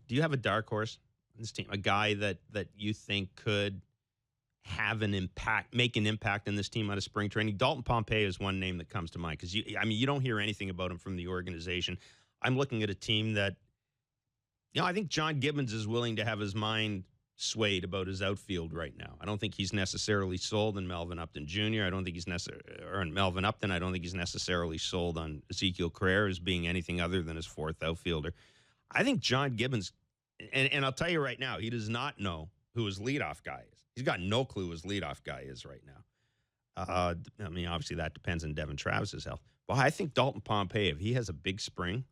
Do you have a dark horse in this team? A guy that you think could have an impact, make an impact in this team out of spring training? Dalton Pompey is one name that comes to mind because you don't hear anything about him from the organization. I'm looking at a team that, I think John Gibbons is willing to have his mind swayed about his outfield right now. I don't think he's necessarily sold on Melvin Upton Jr. I don't think he's on Melvin Upton. I don't think he's necessarily sold on Ezekiel Carrera as being anything other than his fourth outfielder. I think John Gibbons, and I'll tell you right now, he does not know who his leadoff guy is. He's got no clue who his leadoff guy is right now. Obviously that depends on Devin Travis's health. But I think Dalton Pompey, if he has a big spring,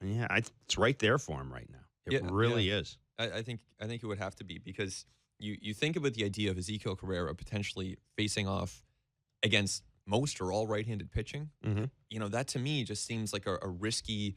it's right there for him right now. It really is. I think it would have to be, because you think about the idea of Ezekiel Carrera potentially facing off against most or all right-handed pitching. Mm-hmm. That to me just seems like a risky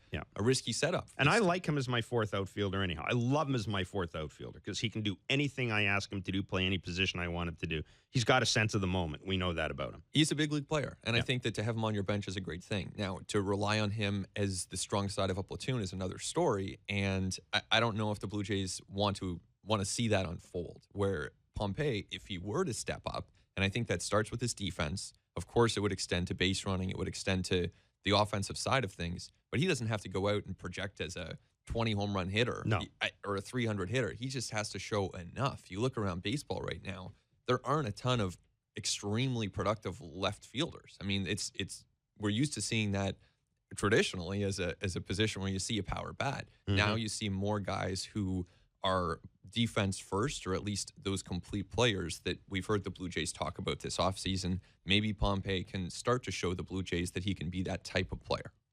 setup. And I like him as my fourth outfielder anyhow. I love him as my fourth outfielder because he can do anything I ask him to do, play any position I want him to do. He's got a sense of the moment. We know that about him. He's a big league player, and I think that to have him on your bench is a great thing. Now, to rely on him as the strong side of a platoon is another story, and I don't know if the Blue Jays want to see that unfold, where Pompey, if he were to step up, and I think that starts with his defense. Of course, it would extend to base running. It would extend to the offensive side of things. But he doesn't have to go out and project as a 20 home run hitter or a 300 hitter. He just has to show enough. You look around baseball right now, there aren't a ton of extremely productive left fielders. I mean, we're used to seeing that traditionally as a position where you see a power bat. Mm-hmm. Now you see more guys who are defense first, or at least those complete players that we've heard the Blue Jays talk about this offseason. Maybe Pompey can start to show the Blue Jays that he can be that type of player.